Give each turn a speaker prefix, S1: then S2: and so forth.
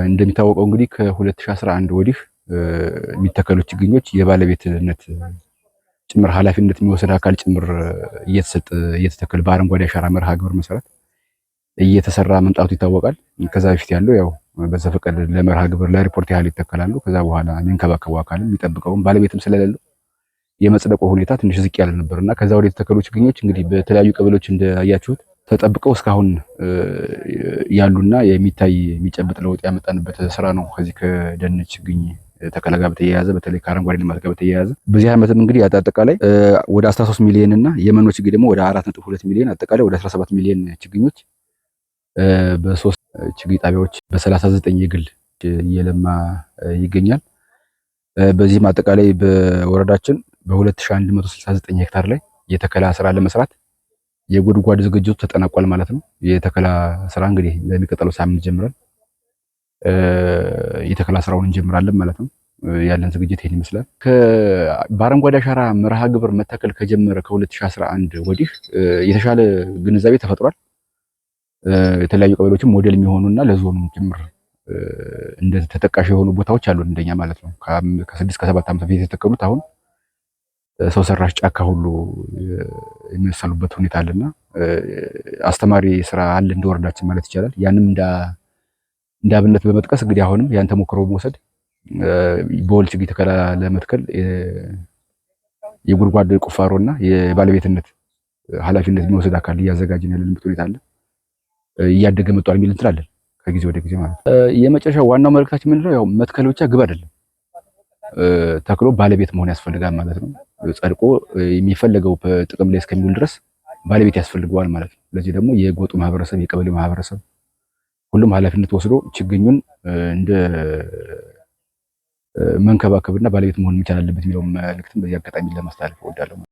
S1: እንደሚታወቀው እንግዲህ ከ2011 ወዲህ የሚተከሉ ችግኞች የባለቤትነት ጭምር ኃላፊነት የሚወስድ አካል ጭምር እየተተከለ በአረንጓዴ አሻራ መርሃ ግብር መሰረት እየተሰራ መምጣቱ ይታወቃል። ከዛ በፊት ያለው ያው በዘፈቀደ ለመርሃ ግብር ለሪፖርት ያህል ይተከላሉ። ከዛ በኋላ የሚንከባከበው አካልም የሚጠብቀውም ባለቤትም ስለሌለው የመጽደቁ ሁኔታ ትንሽ ዝቅ ያለ ነበርና ከዛ ወዲህ የተተከሉ ችግኞች እንግዲህ በተለያዩ ቀበሌዎች እንዳያችሁት ተጠብቀው እስካሁን ያሉና የሚጨብጥ ለውጥ ያመጣንበት ስራ ነው። ከዚህ ከደን ችግኝ ተከላ ጋር በተያያዘ በተለይ ከአረንጓዴ ልማት ጋር በተያያዘ በዚህ ዓመትም እንግዲህ አጠቃላይ ወደ 13 ሚሊዮን እና የመኖ ችግኝ ደግሞ ወደ 4.2 ሚሊዮን አጠቃላይ ወደ 17 ሚሊዮን ችግኞች በሶስት ችግኝ ጣቢያዎች በ39 የግል እየለማ ይገኛል። በዚህም አጠቃላይ በወረዳችን በ2169 ሄክታር ላይ የተከላ ስራ ለመስራት የጉድጓድ ዝግጅቱ ተጠናቋል ማለት ነው። የተከላ ስራ እንግዲህ ለሚቀጥለው ሳምንት ጀምረን የተከላ ስራውን እንጀምራለን ማለት ነው። ያለን ዝግጅት ይሄን ይመስላል። በአረንጓዴ አሻራ መርሃ ግብር መተከል ከጀመረ ከ2011 ወዲህ የተሻለ ግንዛቤ ተፈጥሯል። የተለያዩ ቀበሌዎችም ሞዴል የሚሆኑና ለዞኑ ጭምር እንደ ተጠቃሽ የሆኑ ቦታዎች አሉ እንደኛ ማለት ነው። ከ6 ከ7 ዓመት በፊት የተተከሉት አሁን ሰው ሰራሽ ጫካ ሁሉ የሚመሰሉበት ሁኔታ አለና አስተማሪ ስራ አለ እንደወረዳችን ማለት ይቻላል። ያንም እንደ አብነት በመጥቀስ እንግዲህ አሁንም ያን ተሞክሮ መውሰድ በወል ችግኝ ተከላ ለመትከል የጉድጓድ ቁፋሮና የባለቤትነት ኃላፊነት የሚወስድ አካል እያዘጋጀን ያለንበት ሁኔታ አለ። እያደገ መጥቷል የሚል እንላለን ከጊዜ ወደ ጊዜ ማለት ነው። የመጨረሻው ዋናው መልእክታችን ምንድነው? ያው መትከል ብቻ ግብ አይደለም፣ ተክሎ ባለቤት መሆን ያስፈልጋል ማለት ነው። ጸድቆ የሚፈለገው ጥቅም ላይ እስከሚውል ድረስ ባለቤት ያስፈልገዋል ማለት ነው። ለዚህ ደግሞ የጎጡ ማህበረሰብ፣ የቀበሌው ማህበረሰብ ሁሉም ኃላፊነት ወስዶ ችግኙን እንደ መንከባከብና ባለቤት መሆን መቻል አለበት የሚለው መልእክትን በዚህ አጋጣሚ ለማስተላለፍ እወዳለሁ።